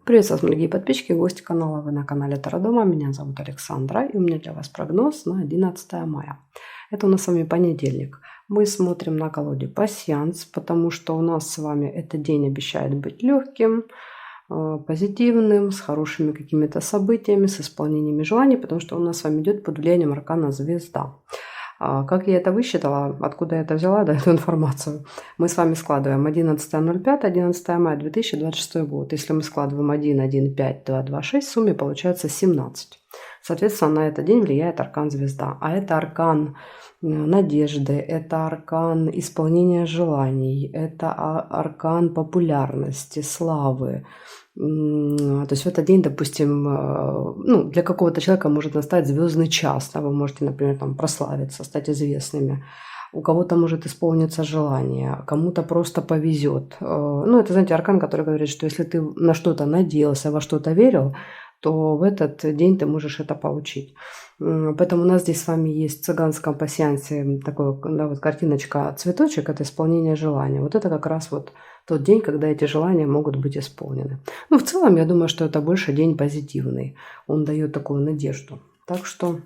Приветствую вас, дорогие подписчики, гости канала. Вы на канале Таро Дома. Меня зовут Александра, и у меня для вас прогноз на 11 мая. Это у нас с вами понедельник. Мы смотрим на колоде пасьянс, потому что у нас с вами этот день обещает быть легким, позитивным, с хорошими какими-то событиями, с исполнениями желаний, потому что у нас с вами идет под влиянием аркана Звезда. Как я это высчитала, откуда я это взяла, эту информацию, мы с вами складываем 11.05, 11 мая 2026 год. Если мы складываем 1, 1, 5, 2, 2, 6, в сумме получается 17. Соответственно, на этот день влияет аркан Звезда. А это аркан надежды, это аркан исполнения желаний, это аркан популярности, славы. То есть в этот день, допустим, для какого-то человека может настать звездный час. Да, вы можете, например, прославиться, стать известными. У кого-то может исполниться желание, кому-то просто повезет. Это, знаете, аркан, который говорит, что если ты на что-то надеялся, во что-то верил, то в этот день ты можешь это получить. Поэтому у нас здесь с вами есть в цыганском пасьянсе такая картиночка цветочек, это исполнение желания. Вот это как раз тот день, когда эти желания могут быть исполнены. В целом, я думаю, что это больше день позитивный. Он дает такую надежду. Так что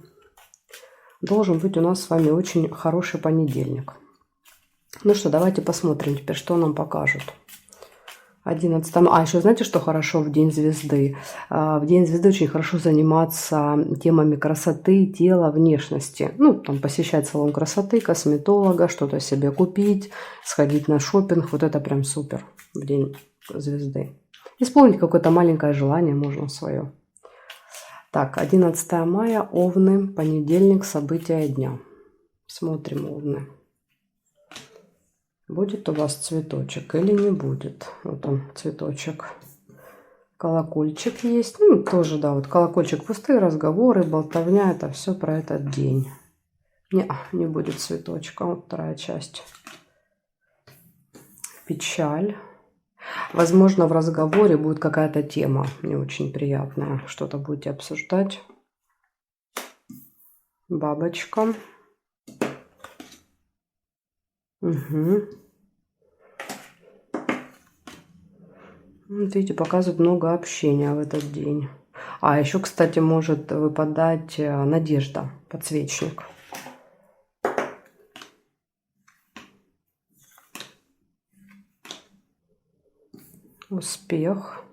должен быть у нас с вами очень хороший понедельник. Ну что, давайте посмотрим теперь, что нам покажут. 11. Еще знаете, что хорошо в День Звезды? В День Звезды очень хорошо заниматься темами красоты, тела, внешности. Посещать салон красоты, косметолога, что-то себе купить, сходить на шопинг. Вот это прям супер в День Звезды. Исполнить какое-то маленькое желание можно свое. Так, 11 мая, Овны, понедельник, события дня. Смотрим, Овны. Будет у вас цветочек или не будет? Вот он, цветочек. Колокольчик есть. Тоже, да, колокольчик, пустые разговоры, болтовня. Это все про этот день. Не будет цветочка. Вот вторая часть. Печаль. Возможно, в разговоре будет какая-то тема не очень приятная. Что-то будете обсуждать. Бабочка. Угу. Видите, показывает много общения в этот день. Еще, кстати, может выпадать надежда, подсвечник. Успех.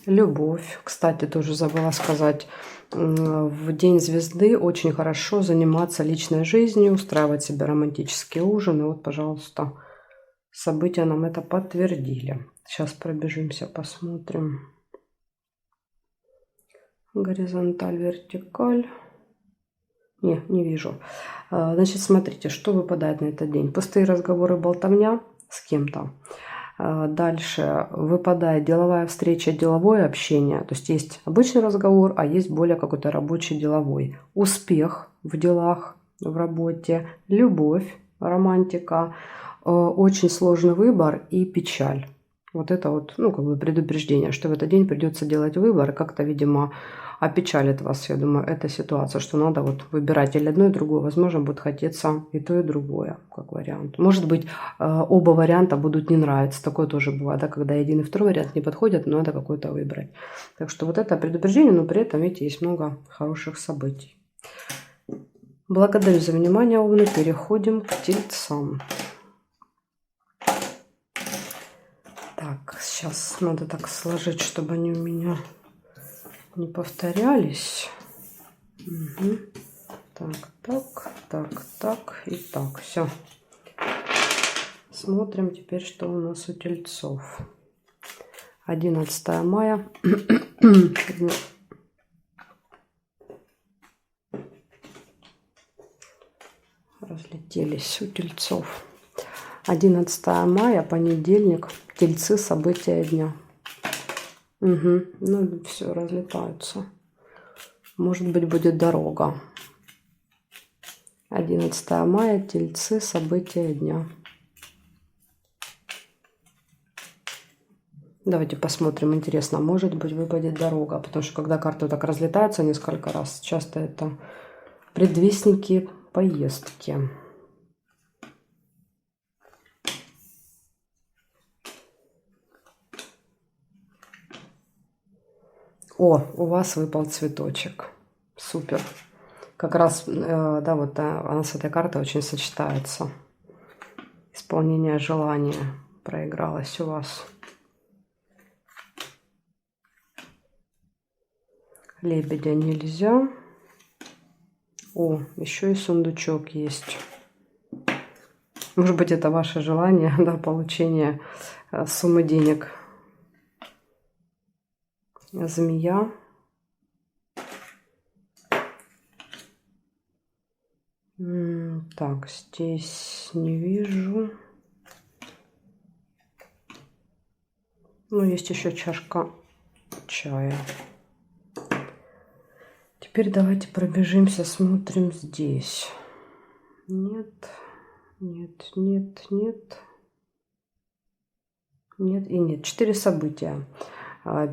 Любовь. Кстати, тоже забыла сказать. В День Звезды очень хорошо заниматься личной жизнью, устраивать себе романтические ужины. Вот, пожалуйста, события нам это подтвердили. Сейчас пробежимся, посмотрим. Горизонталь, вертикаль. Не вижу. Значит, смотрите, что выпадает на этот день. Пустые разговоры, болтовня с кем-то. Дальше выпадает деловая встреча, деловое общение. То есть есть обычный разговор, а есть более какой-то рабочий, деловой. Успех в делах, в работе, любовь, романтика, очень сложный выбор и печаль. Вот это предупреждение, что в этот день придется делать выбор. Как-то, видимо, опечалит вас, я думаю, эта ситуация, что надо выбирать или одно и другое. Возможно, будет хотеться и то, и другое, как вариант. Может быть, оба варианта будут не нравиться. Такое тоже бывает, да, когда один и второй вариант не подходят, но надо какой-то выбрать. Так что вот это предупреждение, но при этом, видите, есть много хороших событий. Благодарю за внимание, Овны. Переходим к Тельцам. Так, сейчас надо так сложить, чтобы они у меня не повторялись. Угу. Так и так. Все. Смотрим теперь, что у нас у Тельцов. 11 мая. Разлетелись у Тельцов. 11 мая, понедельник. Тельцы, события дня. Угу. Все, разлетаются. Может быть, будет дорога. 11 мая, Тельцы, события дня. Давайте посмотрим. Интересно, может быть, выпадет дорога. Потому что, когда карты так разлетаются несколько раз, часто это предвестники поездки. О, у вас выпал цветочек. Супер. Как раз, да, вот она с этой картой очень сочетается. Исполнение желания проигралось у вас. Лебедя нельзя. О, еще и сундучок есть. Может быть, это ваше желание, да, получения суммы денег. Змея. Так, здесь не вижу. Ну, есть еще чашка чая. Теперь давайте пробежимся, смотрим здесь. Нет, нет, нет, нет. Нет и нет. 4 события.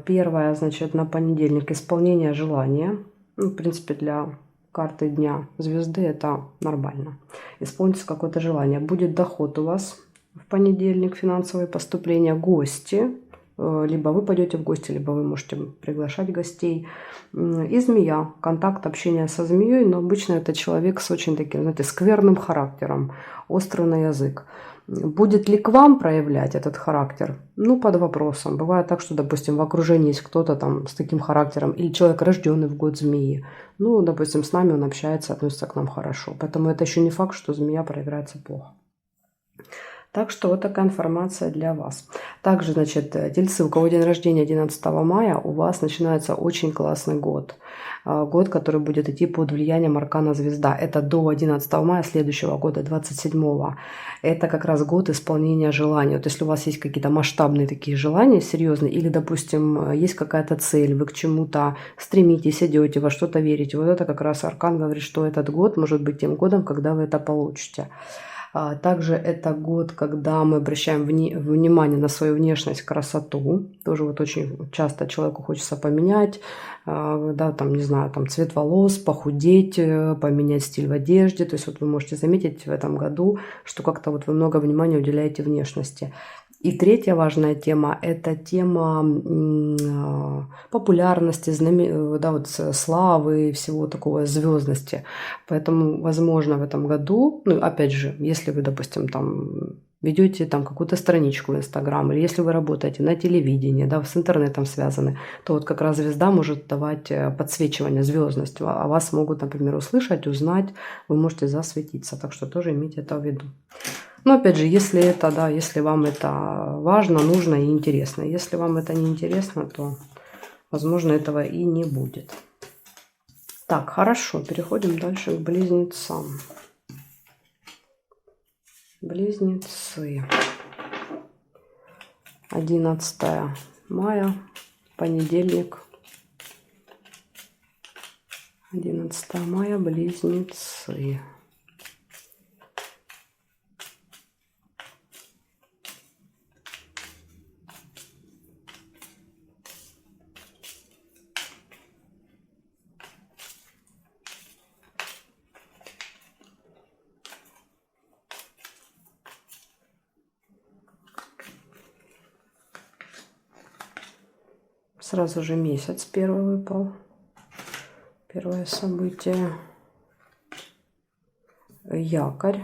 Первое, значит, на понедельник исполнение желания. Ну, в принципе, для карты дня звезды это нормально. Исполнится какое-то желание. Будет доход у вас в понедельник, финансовые поступления, гости. Либо вы пойдете в гости, либо вы можете приглашать гостей. И змея. Контакт, общение со змеей. Но обычно это человек с очень таким, знаете, скверным характером. Острый на язык. Будет ли к вам проявлять этот характер? Ну, под вопросом. Бывает так, что, допустим, в окружении есть кто-то там с таким характером, или человек, рожденный в год змеи. Ну, допустим, с нами он общается, относится к нам хорошо. Поэтому это еще не факт, что змея проиграется плохо. Так что вот такая информация для вас. Также, значит, тельцы, у кого день рождения 11 мая, у вас начинается очень классный год. Год, который будет идти под влиянием аркана звезда. Это до 11 мая следующего года, 27-го. Это как раз год исполнения желаний. Вот если у вас есть какие-то масштабные такие желания, серьезные, или, допустим, есть какая-то цель, вы к чему-то стремитесь, идете, во что-то верите, вот это как раз аркан говорит, что этот год может быть тем годом, когда вы это получите. Также это год, когда мы обращаем внимание на свою внешность, красоту. Тоже вот очень часто человеку хочется поменять, да, там, не знаю, там цвет волос, похудеть, поменять стиль в одежде. То есть вот вы можете заметить в этом году, что как-то вот вы много внимания уделяете внешности. И третья важная тема – это тема популярности, да, вот славы, всего такого, звездности. Поэтому, возможно, в этом году, ну, опять же, если вы, допустим, там ведете там какую-то страничку в Инстаграм, или если вы работаете на телевидении, да, с интернетом связаны, то вот как раз звезда может давать подсвечивание, звездность. А вас могут, например, услышать, узнать, вы можете засветиться. Так что тоже имейте это в виду. Но опять же, если это, да, если вам это важно, нужно и интересно. Если вам это не интересно, то, возможно, этого и не будет. Так, хорошо, переходим дальше к близнецам. Близнецы. 11 мая, понедельник. 11 мая, близнецы. Сразу же месяц первый выпал. Первое событие. Якорь.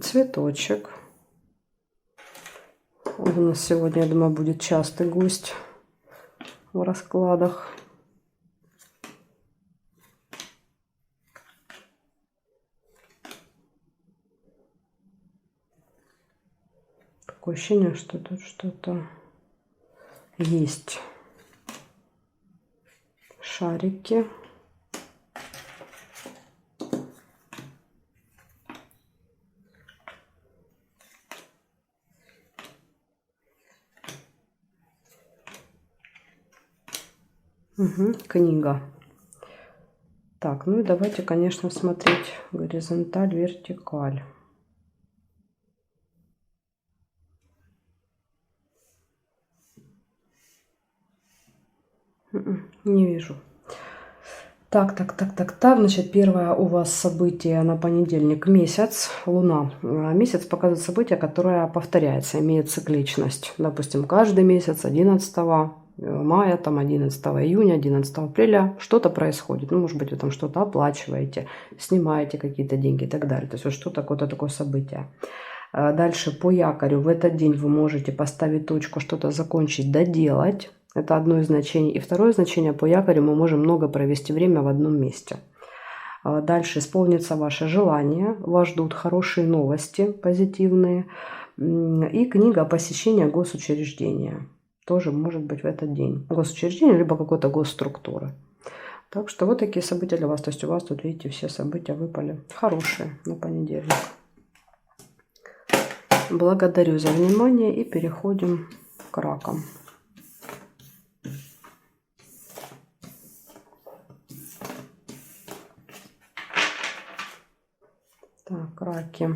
Цветочек. Он у нас сегодня, я думаю, будет частый гость в раскладах. Такое ощущение, что тут что-то есть. Шарики. Угу, книга. Так, ну и давайте, конечно, смотреть горизонталь, вертикаль. Не вижу. Так. Значит, первое у вас событие на понедельник — месяц, Луна. Месяц показывает событие, которое повторяется, имеет цикличность. Допустим, каждый месяц 11 мая, там 11 июня, 11 апреля что-то происходит. Ну, может быть, вы там что-то оплачиваете, снимаете какие-то деньги и так далее. То есть вот что какое-то такое событие. Дальше по якорю в этот день вы можете поставить точку, что-то закончить, доделать. Это одно из значений. И второе значение: по якорю мы можем много провести время в одном месте. Дальше исполнится ваше желание. Вас ждут хорошие новости, позитивные. И книга посещения госучреждения. Тоже может быть в этот день. Госучреждение, либо какой-то госструктуры. Так что вот такие события для вас. То есть у вас тут, видите, все события выпали хорошие на понедельник. Благодарю за внимание и переходим к ракам. Так, раки.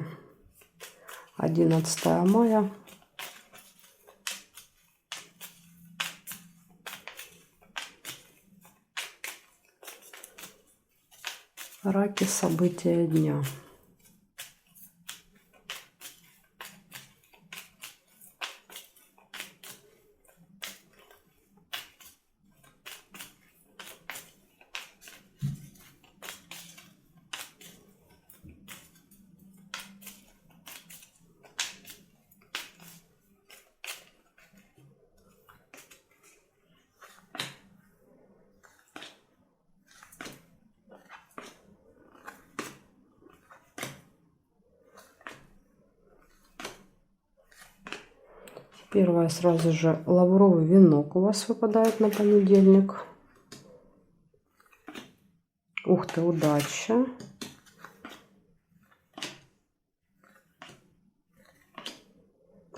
11 мая. Раки, события дня. Первое сразу же лавровый венок у вас выпадает на понедельник. Ух ты, удача.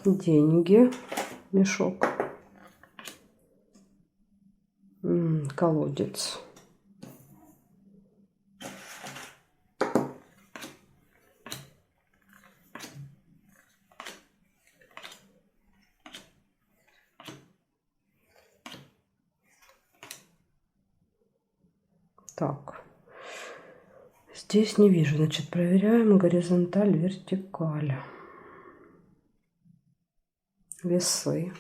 Деньги, мешок. Колодец. Так, здесь не вижу. Значит, проверяем горизонталь, вертикаль. Весы.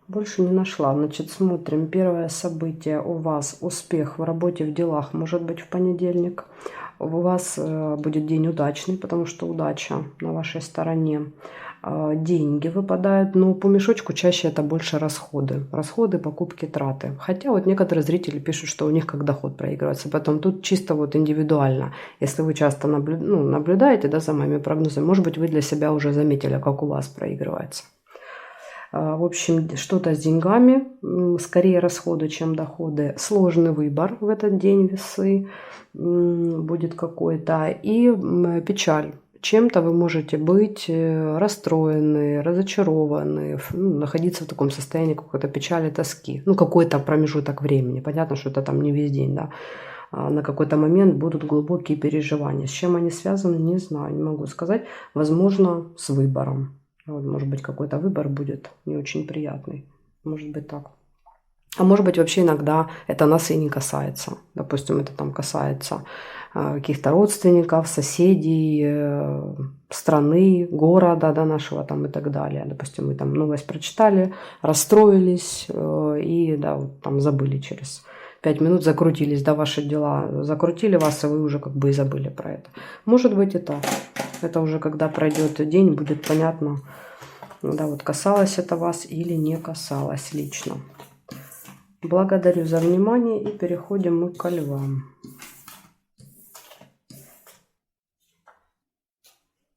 Больше не нашла. Значит, смотрим. Первое событие у вас — успех в работе, в делах, может быть в понедельник. У вас будет день удачный, потому что удача на вашей стороне. Деньги выпадают, но по мешочку чаще это больше расходы. Расходы, покупки, траты. Хотя вот некоторые зрители пишут, что у них как доход проигрывается. Поэтому тут чисто вот индивидуально. Если вы часто наблюдаете, да, за моими прогнозами, может быть, вы для себя уже заметили, как у вас проигрывается. В общем, что-то с деньгами, скорее расходы, чем доходы. Сложный выбор в этот день, весы, будет какой-то. И печаль. Чем-то вы можете быть расстроены, разочарованы, находиться в таком состоянии какой-то печали, тоски. Ну, какой-то промежуток времени. Понятно, что это там не весь день, да. На какой-то момент будут глубокие переживания. С чем они связаны, не знаю, не могу сказать. Возможно, с выбором. Вот, может быть, какой-то выбор будет не очень приятный. Может быть так. А может быть, вообще иногда это нас и не касается. Допустим, это там касается каких-то родственников, соседей, страны, города, да, нашего там и так далее. Допустим, мы там новость прочитали, расстроились и, да, вот там забыли через 5 минут, закрутились, да, ваши дела закрутили вас, и вы уже как бы и забыли про это. Может быть и так. Это уже когда пройдет день, будет понятно, да, вот касалось это вас или не касалось лично. Благодарю за внимание и переходим мы к львам.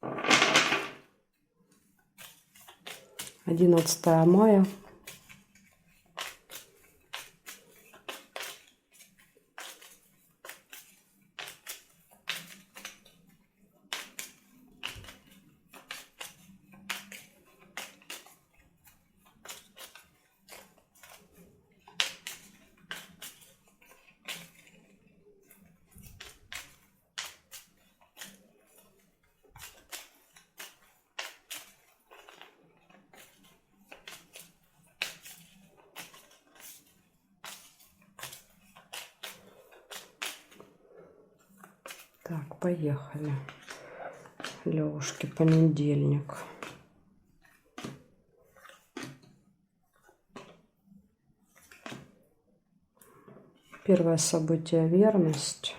— 11 мая. Так, поехали. Левушки, понедельник. Первое событие — верность.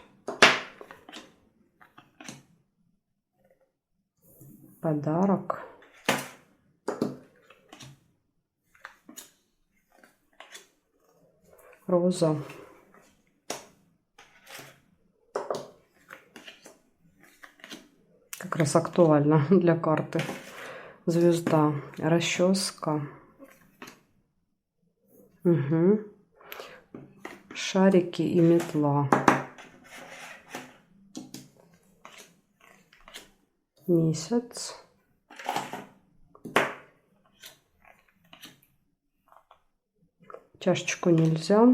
Подарок. Роза. Как раз актуально для карты. Звезда. Расческа. Угу. Шарики и метла. Месяц. Чашечку нельзя.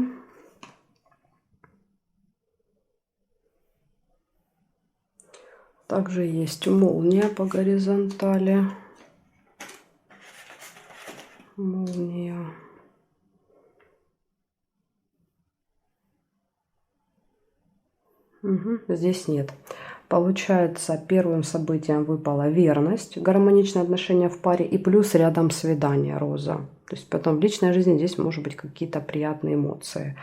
Также есть молния по горизонтали. Молния. Угу, здесь нет. Получается, первым событием выпала верность, гармоничные отношения в паре и плюс рядом свидание, роза. То есть потом в личной жизни здесь может быть какие-то приятные эмоции.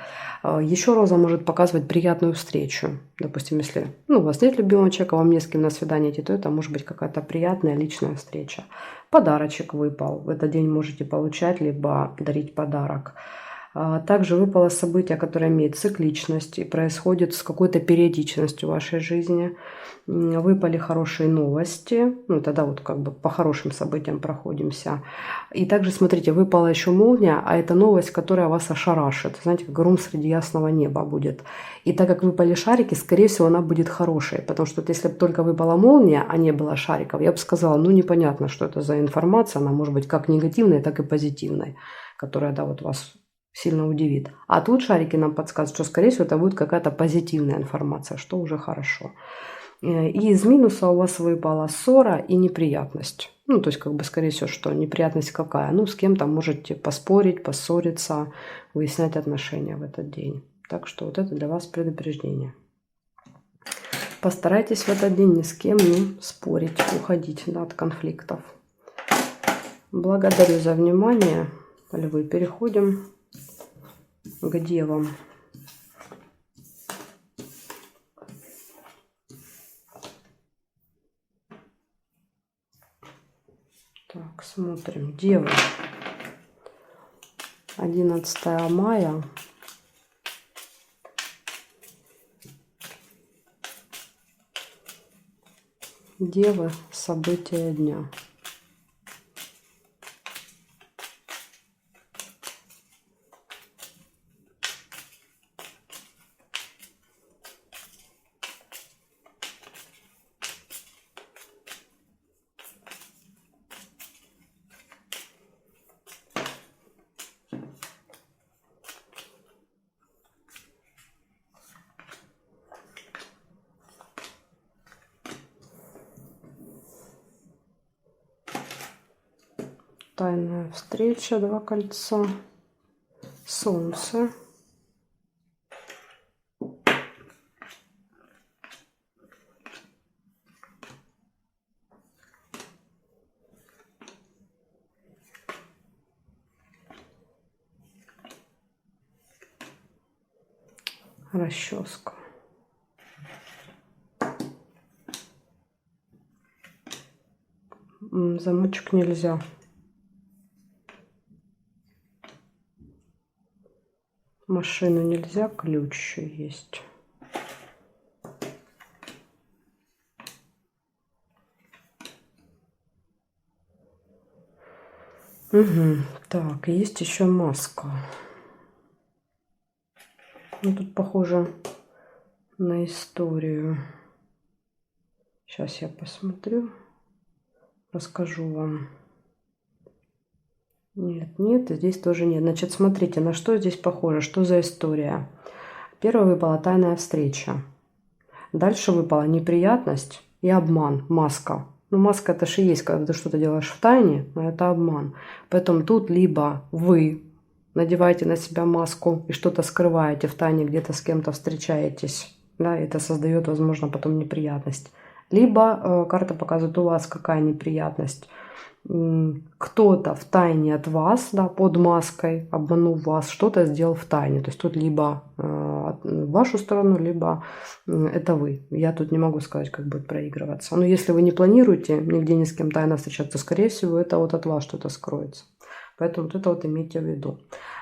Еще роза может показывать приятную встречу. Допустим, если у вас нет любимого человека, вам не с кем на свидание идти, то это может быть какая-то приятная личная встреча. Подарочек выпал. В этот день можете получать, либо дарить подарок. Также выпало событие, которое имеет цикличность и происходит с какой-то периодичностью в вашей жизни. Выпали хорошие новости. Тогда вот как бы по хорошим событиям проходимся. И также, смотрите, выпала еще молния, а это новость, которая вас ошарашит. Знаете, как гром среди ясного неба будет. И так как выпали шарики, скорее всего, она будет хорошей. Потому что если бы только выпала молния, а не было шариков, я бы сказала, непонятно, что это за информация. Она может быть как негативной, так и позитивной, которая, вот вас сильно удивит. А тут шарики нам подсказывают, что, скорее всего, это будет какая-то позитивная информация, что уже хорошо. И из минуса у вас выпала ссора и неприятность. То есть, скорее всего, что неприятность какая? С кем-то можете поспорить, поссориться, выяснять отношения в этот день. Так что вот это для вас предупреждение. Постарайтесь в этот день ни с кем не спорить, уходить от конфликтов. Благодарю за внимание. Львы, переходим к девам. Так, смотрим. Девы. 11 мая. Девы. События дня. Тайная встреча, 2 кольца. Солнце. Расческа. Замочек нельзя. Машину нельзя, ключ еще есть. Угу. Так, есть еще маска. Тут похоже на историю. Сейчас я посмотрю, расскажу вам. Нет, здесь тоже нет. Значит, смотрите, на что здесь похоже, что за история. Первая выпала тайная встреча. Дальше выпала неприятность и обман, маска. Маска это же и есть, когда ты что-то делаешь в тайне, но это обман. Поэтому тут либо вы надеваете на себя маску и что-то скрываете в тайне, где-то с кем-то встречаетесь, да, и это создает, возможно, потом неприятность. Либо карта показывает у вас какая неприятность. Кто-то в тайне от вас, да, под маской, обманув вас, что-то сделал в тайне. То есть тут либо в вашу сторону, либо это вы. Я тут не могу сказать, как будет проигрываться. Но если вы не планируете нигде ни с кем тайно встречаться, скорее всего, это вот от вас что-то скроется. Поэтому вот это вот имейте в виду.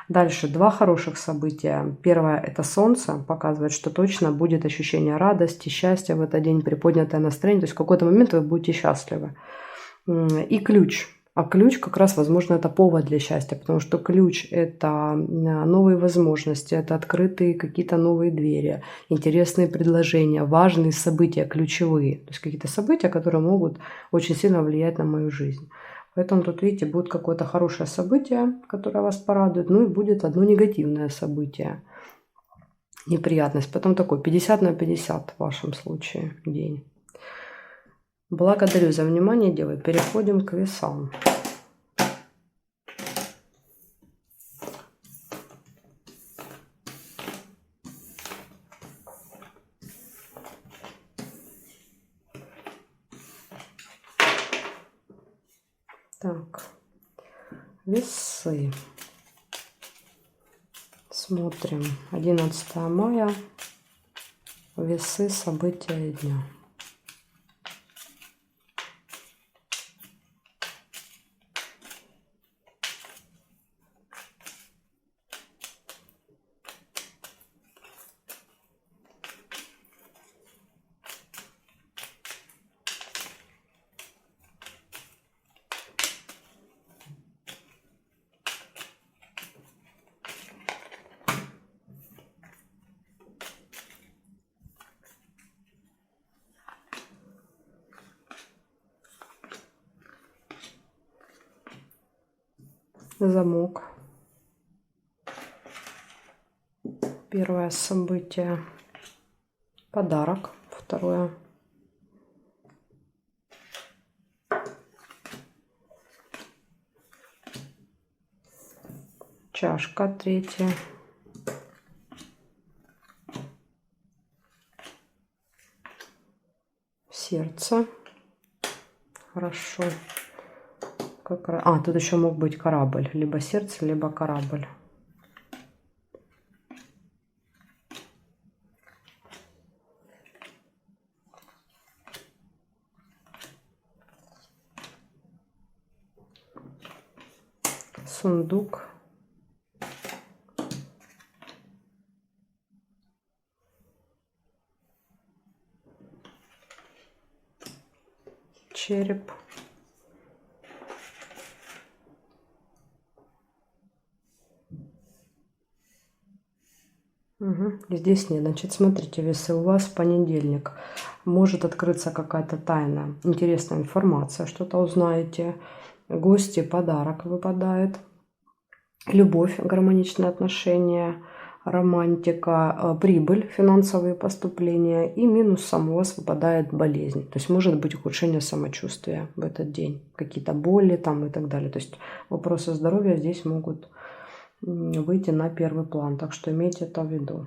Дальше два хороших события. Первое – это Солнце. Показывает, что точно будет ощущение радости, счастья в этот день, приподнятое настроение. То есть в какой-то момент вы будете счастливы. И ключ. А ключ как раз, возможно, это повод для счастья, потому что ключ – это новые возможности, это открытые какие-то новые двери, интересные предложения, важные события, ключевые. То есть какие-то события, которые могут очень сильно влиять на мою жизнь. Поэтому тут, видите, будет какое-то хорошее событие, которое вас порадует, ну и будет одно негативное событие, неприятность. Потом такой 50 на 50 в вашем случае день. Благодарю за внимание, девы. Переходим к весам. Так, весы. Смотрим. 11 мая. Весы, события дня. Замок. Первое событие. Подарок. Второе. Чашка. Третье. Сердце. Хорошо. Тут еще мог быть корабль. Либо сердце, либо корабль. Сундук. Череп. Здесь нет. Значит, смотрите, весы, у вас в понедельник может открыться какая-то тайна, интересная информация, что-то узнаете. Гости, подарок выпадает. Любовь, гармоничные отношения, романтика, прибыль, финансовые поступления. И минусом у вас выпадает болезнь. То есть может быть ухудшение самочувствия в этот день. Какие-то боли там и так далее. То есть вопросы здоровья здесь могут выйти на первый план. Так что имейте это в виду.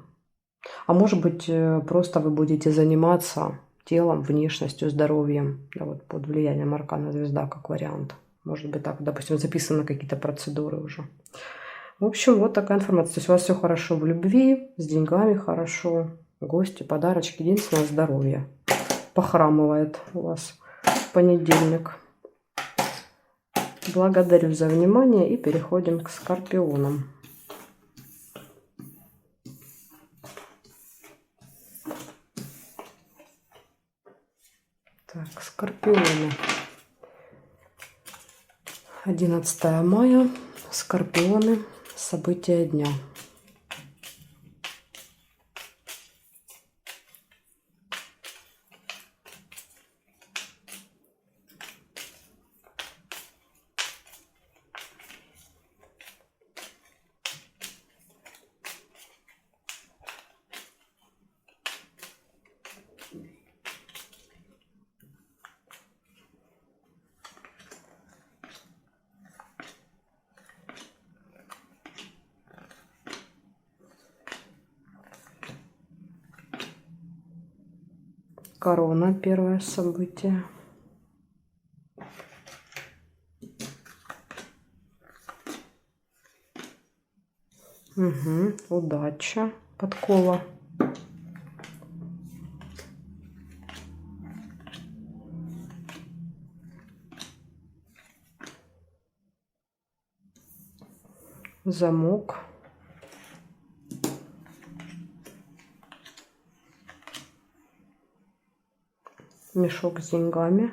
А может быть, просто вы будете заниматься телом, внешностью, здоровьем. Да, вот под влиянием аркана звезда как вариант. Может быть так, допустим, записаны какие-то процедуры уже. В общем, вот такая информация. То есть у вас все хорошо в любви, с деньгами хорошо, гости, подарочки. Единственное, здоровье похрамывает у вас в понедельник. Благодарю за внимание и переходим к скорпионам. Так, скорпионы. 11 мая. Скорпионы. События дня. Корона, первое событие. Угу. Удача, подкова. Замок. Мешок с деньгами.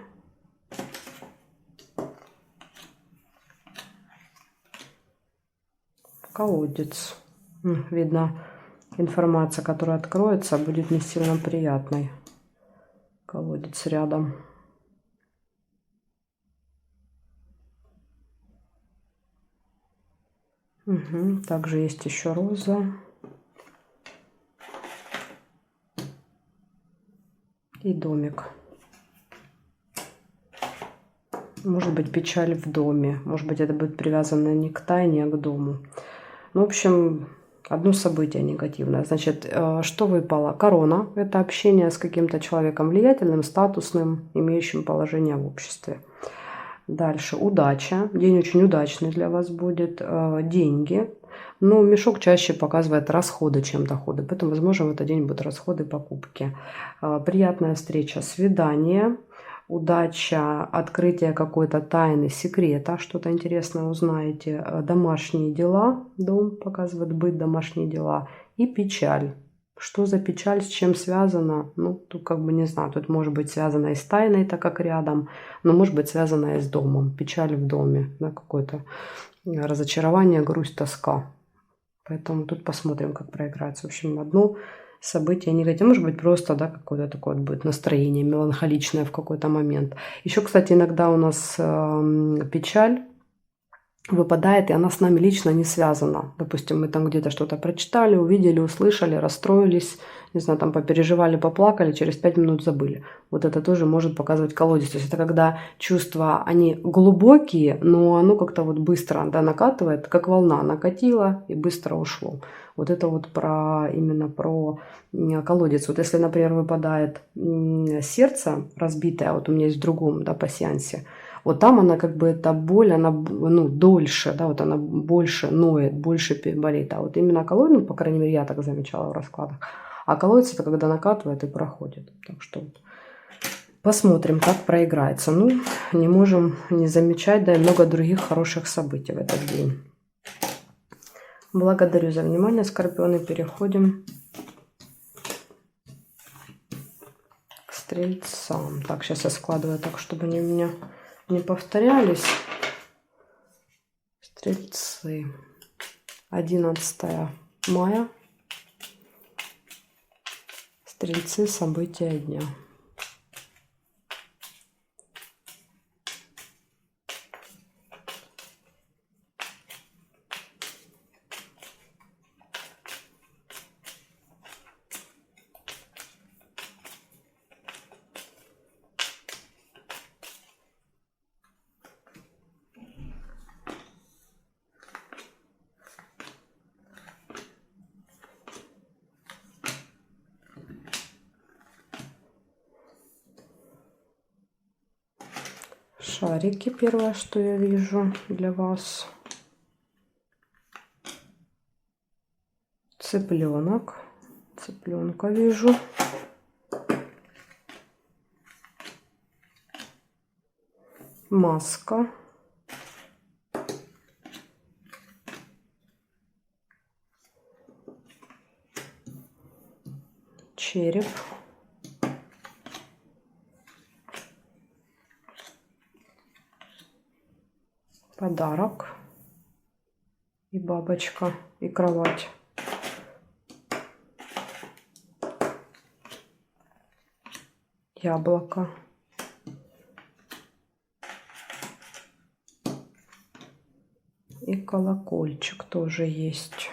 Колодец. Видно, информация, которая откроется, будет не сильно приятной. Колодец рядом. Угу. Также есть еще роза. И домик. Может быть, печаль в доме. Может быть, это будет привязано не к тайне, а к дому. Ну, в общем, одно событие негативное. Значит, что выпало? Корона. Это общение с каким-то человеком влиятельным, статусным, имеющим положение в обществе. Дальше удача. День очень удачный для вас будет. Деньги. Но мешок чаще показывает расходы, чем доходы. Поэтому, возможно, в этот день будут расходы, покупки. Приятная встреча, свидание. Удача, открытие какой-то тайны, секрета, что-то интересное узнаете. Домашние дела. Дом показывает быт, домашние дела. И печаль. Что за печаль, с чем связано? Ну, тут как бы не знаю. Тут может быть связано и с тайной, так как рядом. Но может быть связано и с домом. Печаль в доме. Да, какое-то разочарование, грусть, тоска. Поэтому тут посмотрим, как проиграется. В общем, одно событие негативное. Может быть, просто, да, какое-то такое вот будет настроение меланхоличное в какой-то момент. Еще, кстати, иногда у нас печаль выпадает, и она с нами лично не связана. Допустим, мы там где-то что-то прочитали, увидели, услышали, расстроились, не знаю, там попереживали, поплакали, через 5 минут забыли. Вот это тоже может показывать колодец. То есть это когда чувства, они глубокие, но оно как-то вот быстро, да, накатывает, как волна накатила и быстро ушло. Вот это вот именно про колодец. Вот если, например, выпадает сердце разбитое, вот у меня есть в другом, да, пасьянсе, вот там она как бы, эта боль, она, ну, дольше, да, вот она больше ноет, больше болит. А вот именно колодец, ну, по крайней мере, я так замечала в раскладах. А колодец это когда накатывает и проходит. Так что вот посмотрим, как проиграется. Ну, не можем не замечать, да, и много других хороших событий в этот день. Благодарю за внимание, скорпионы. Переходим к стрельцам. Так, сейчас я складываю так, чтобы они у меня не повторялись. Стрельцы. 11 мая. Стрельцы. События дня. Шарики, первое, что я вижу для вас. Цыпленок. Цыпленка вижу. Маска. Череп. Подарок. И бабочка. И кровать. Яблоко. И колокольчик тоже есть.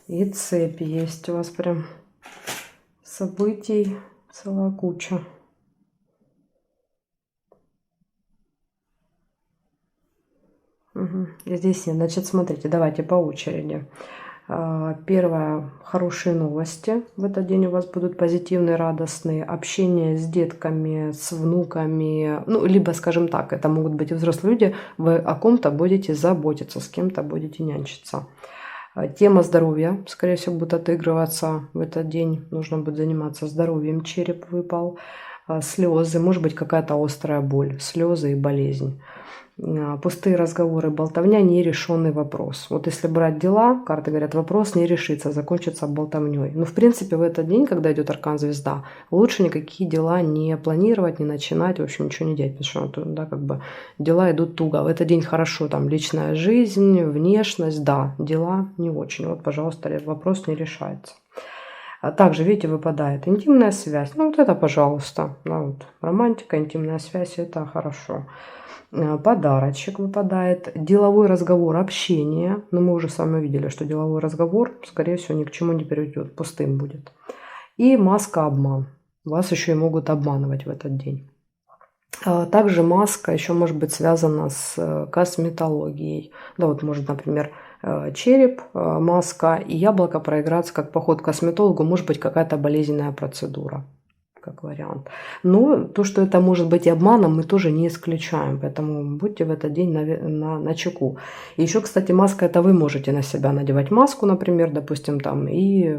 И цепь есть. У вас прям событий целая куча. Угу. Здесь нет. Значит, смотрите, давайте по очереди. Первое, хорошие новости. В этот день у вас будут позитивные, радостные. Общение с детками, с внуками. Ну, либо, скажем так, это могут быть и взрослые люди. Вы о ком-то будете заботиться, с кем-то будете нянчиться. Тема здоровья, скорее всего, будет отыгрываться в этот день. Нужно будет заниматься здоровьем. Череп выпал. Слезы, может быть, какая-то острая боль. Слезы и болезнь. Пустые разговоры, болтовня, нерешенный вопрос. Вот если брать дела, карты говорят, вопрос не решится, закончится болтовней. Ну, в принципе, в этот день, когда идет аркан звезда, лучше никакие дела не планировать, не начинать, в общем, ничего не делать, потому что, да, как бы дела идут туго. В этот день хорошо, там, личная жизнь, внешность, да, дела не очень. Вот, пожалуйста, вопрос не решается. А также, видите, выпадает интимная связь. Ну, вот это, пожалуйста, да, вот, романтика, интимная связь, это хорошо. Подарочек выпадает, деловой разговор, общение. Но мы уже с вами видели, что деловой разговор, скорее всего, ни к чему не приведет, пустым будет. И маска обман. Вас еще и могут обманывать в этот день. Также маска еще может быть связана с косметологией. Да, вот может, например, череп, маска и яблоко проиграться как поход к косметологу, может быть какая-то болезненная процедура. Как вариант. Но то, что это может быть и обманом, мы тоже не исключаем. Поэтому будьте в этот день на чеку. И еще, кстати, маска, это вы можете на себя надевать маску, например, допустим, там, и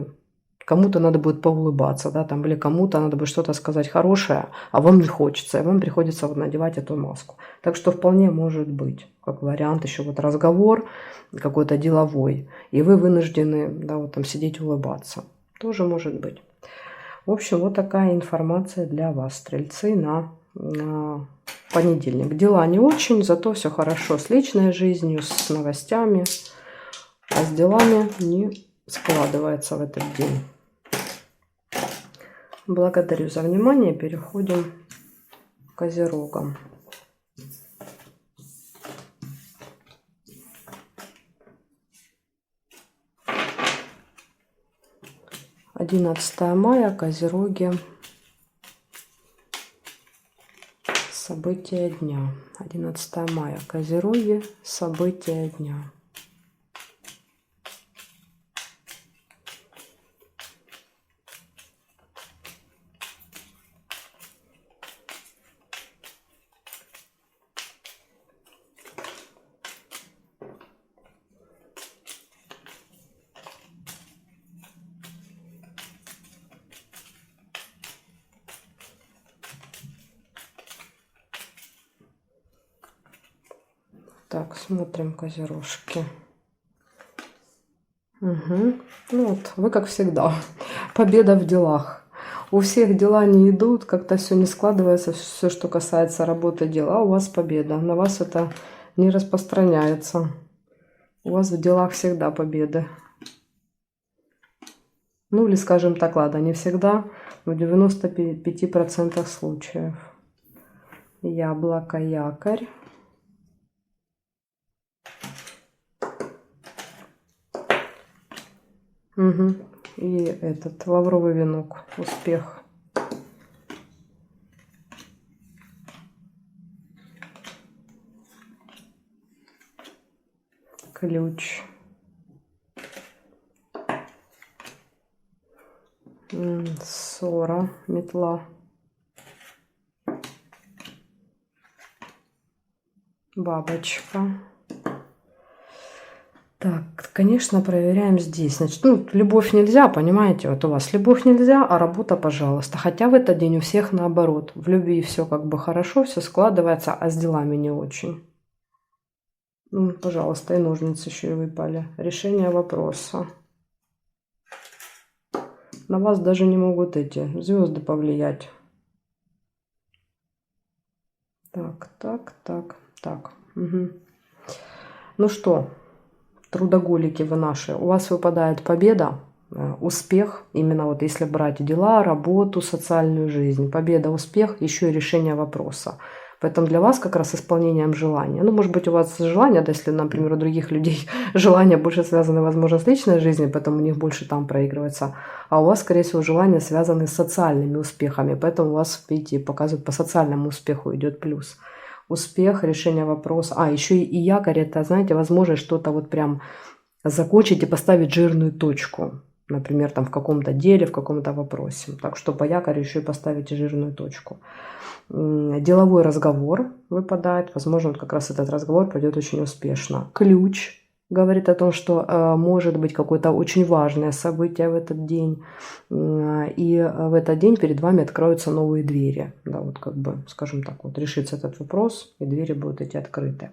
кому-то надо будет поулыбаться, да, там, или кому-то надо будет что-то сказать хорошее, а вам не хочется, и вам приходится вот надевать эту маску. Так что вполне может быть, как вариант, еще вот разговор какой-то деловой, и вы вынуждены, да, вот там сидеть улыбаться. Тоже может быть. В общем, вот такая информация для вас, стрельцы, на понедельник. Дела не очень, зато все хорошо с личной жизнью, с новостями, а с делами не складывается в этот день. Благодарю за внимание. Переходим к козерогам. «11 мая, козероги. События дня». 11 мая, козероги. События дня. Так, смотрим козерожки. Угу. Ну вот, вы как всегда. Победа в делах. У всех дела не идут, как-то все не складывается, все, что касается работы, дела, у вас победа. На вас это не распространяется. У вас в делах всегда победы. Ну или, скажем так, ладно, не всегда, в 95% случаев. Яблоко, якорь. Угу. И этот лавровый венок. Успех. Ключ. Ссора. Метла. Бабочка. Так, конечно, проверяем здесь. Значит, ну, любовь нельзя, понимаете, вот у вас любовь нельзя, а работа, пожалуйста. Хотя в этот день у всех наоборот. В любви все как бы хорошо, все складывается, а с делами не очень. Ну, пожалуйста, и ножницы еще и выпали. Решение вопроса. На вас даже не могут эти звезды повлиять. Так. Угу. Ну что, трудоголики вы наши, у вас выпадает победа, успех, именно вот если брать дела, работу, социальную жизнь, победа, успех, еще и решение вопроса. Поэтому для вас как раз исполнением желания. Ну, может быть, у вас желание, да, если, например, у других людей желания больше связаны, возможно, с личной жизнью, поэтому у них больше там проигрывается. А у вас, скорее всего, желания связаны с социальными успехами. Поэтому у вас, видите, показывают, по социальному успеху идет плюс. Успех, решение вопроса. А, еще и якорь, это, знаете, возможно, что-то вот прям закончить и поставить жирную точку. Например, там в каком-то деле, в каком-то вопросе. Так что по якорю еще и поставите жирную точку. Деловой разговор выпадает. Возможно, вот как раз этот разговор пойдет очень успешно. Ключ говорит о том, что может быть какое-то очень важное событие в этот день. И в этот день перед вами откроются новые двери. Да, вот как бы, скажем так, вот решится этот вопрос, и двери будут эти открыты.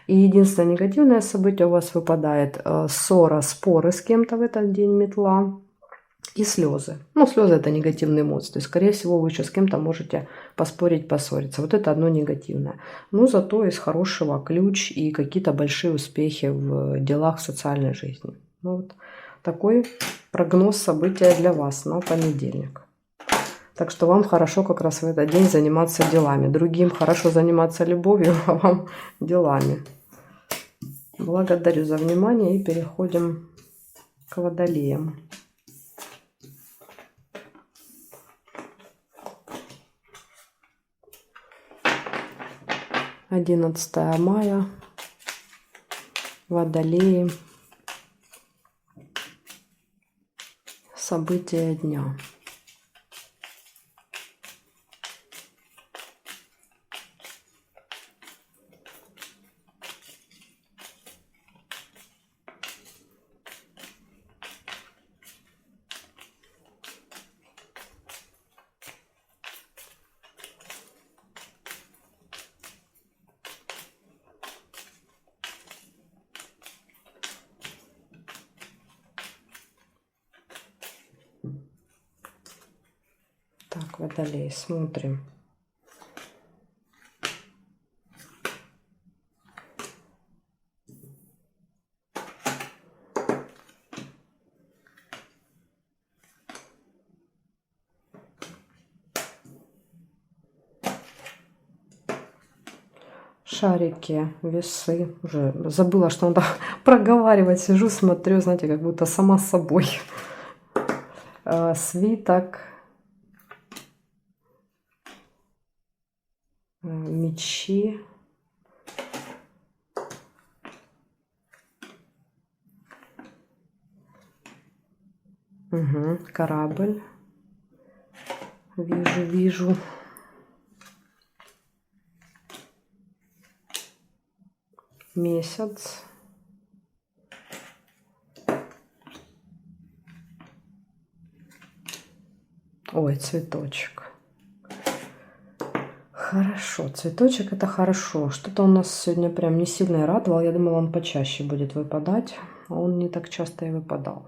И единственное негативное событие у вас выпадает ссора, споры с кем-то в этот день, метла. И слезы. Ну, слезы – это негативные эмоции. То есть, скорее всего, вы еще с кем-то можете поспорить, поссориться. Вот это одно негативное. Но зато из хорошего ключ и какие-то большие успехи в делах социальной жизни. Ну, вот такой прогноз события для вас на понедельник. Так что вам хорошо как раз в этот день заниматься делами. Другим хорошо заниматься любовью, а вам делами. Благодарю за внимание и переходим к водолеям. 11 мая, Водолеи, события дня. Так, Водолей, смотрим. Шарики, весы. Уже забыла, что надо проговаривать. Сижу, смотрю, знаете, как будто сама собой. Свиток. Мечи. Угу, корабль. Вижу. Месяц. Ой, цветочек. Хорошо, цветочек это хорошо. Что-то у нас сегодня прям не сильно радовал. Я думала, он почаще будет выпадать, а он не так часто и выпадал.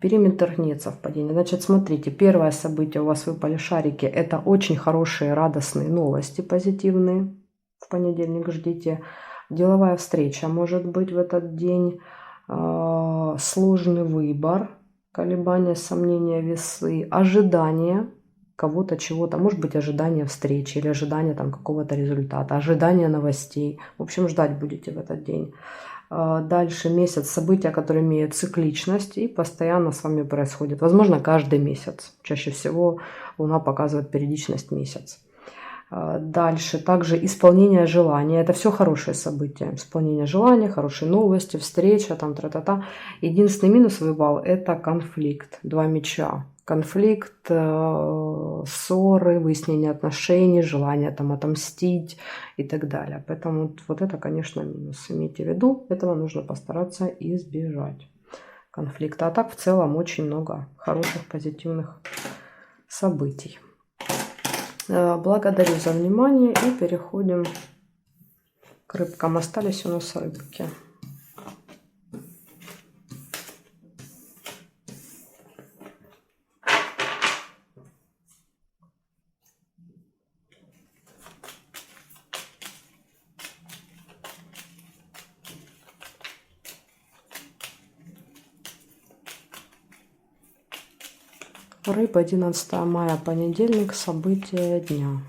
Периметр нет совпадения. Значит, смотрите, первое событие у вас выпали шарики. Это очень хорошие, радостные новости, позитивные. В понедельник ждите. Деловая встреча может быть в этот день. Сложный выбор, колебания, сомнения, весы, ожидания кого-то, чего-то. Может быть, ожидание встречи или ожидание там какого-то результата, ожидание новостей. В общем, ждать будете в этот день. Дальше месяц, события, которые имеют цикличность и постоянно с вами происходят. Возможно, каждый месяц. Чаще всего Луна показывает периодичность месяц. Дальше также исполнение желания. Это все хорошие события. Исполнение желания, хорошие новости, встреча, там тра-та-та. Единственный минус выпал – это конфликт. 2 меча. Конфликт, ссоры, выяснение отношений, желание там отомстить и так далее. Поэтому вот это, конечно, минус. Имейте в виду, этого нужно постараться избежать конфликта. А так в целом очень много хороших, позитивных событий. Благодарю за внимание и переходим к рыбкам. Остались у нас рыбки. Рыба, 11 мая, понедельник, события дня.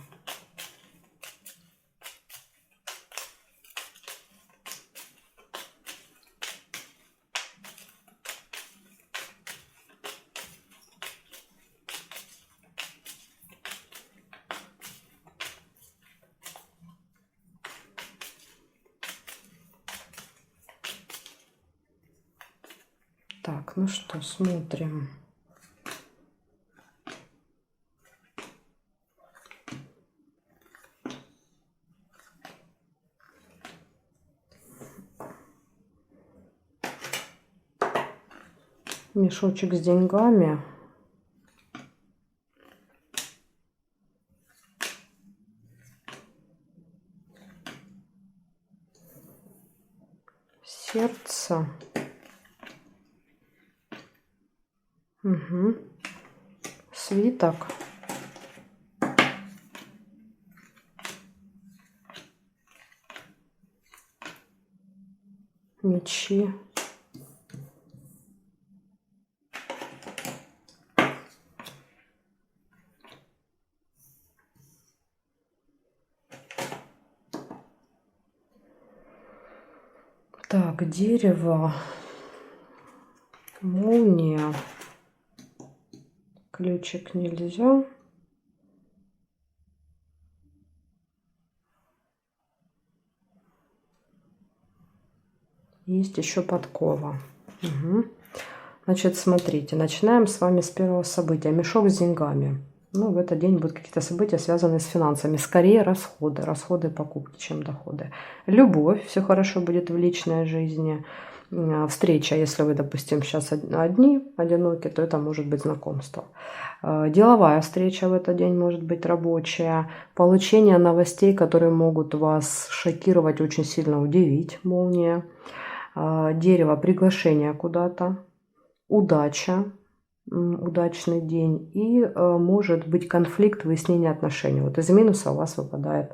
Так, ну что, смотрим. Мешочек с деньгами. Сердце. Угу. Свиток. Мечи. Так, дерево. Молния. Ключик нельзя. Есть еще подкова. Угу. Значит, смотрите, начинаем с вами с первого события. Мешок с деньгами. Ну, в этот день будут какие-то события, связанные с финансами. Скорее расходы. Расходы покупки, чем доходы. Любовь. Все хорошо будет в личной жизни. Встреча, если вы, допустим, сейчас одни, одиноки, то это может быть знакомство. Деловая встреча в этот день может быть рабочая. Получение новостей, которые могут вас шокировать, очень сильно удивить. Молния. Дерево, приглашение куда-то. Удача. Удачный день. И может быть конфликт, выяснение отношений. Вот из минуса у вас выпадает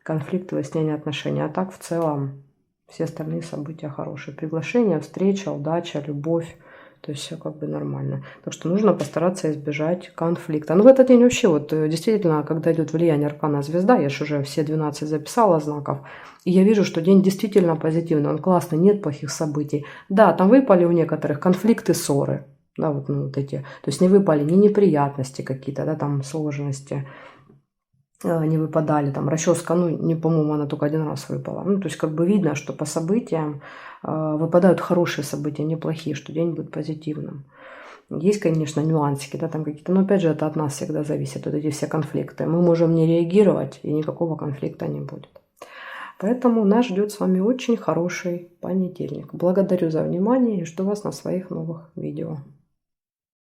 конфликт, выяснение отношений. А так в целом все остальные события хорошие. Приглашение, встреча, удача, любовь. То есть все как бы нормально. Так что нужно постараться избежать конфликта. Ну в этот день вообще вот действительно, когда идет влияние аркана звезда, я же уже все 12 записала знаков, и я вижу, что день действительно позитивный, он классный, нет плохих событий. Да, там выпали у некоторых конфликты, ссоры. Да, вот, ну, вот эти. То есть не выпали ни неприятности какие-то, да, там сложности. Не выпадали, там расческа, ну, не, по-моему, она только один раз выпала. Ну, то есть как бы видно, что по событиям выпадают хорошие события, неплохие, что день будет позитивным. Есть, конечно, нюансики, да, там какие-то, но опять же это от нас всегда зависит, вот эти все конфликты. Мы можем не реагировать, и никакого конфликта не будет. Поэтому нас ждет с вами очень хороший понедельник. Благодарю за внимание и жду вас на своих новых видео.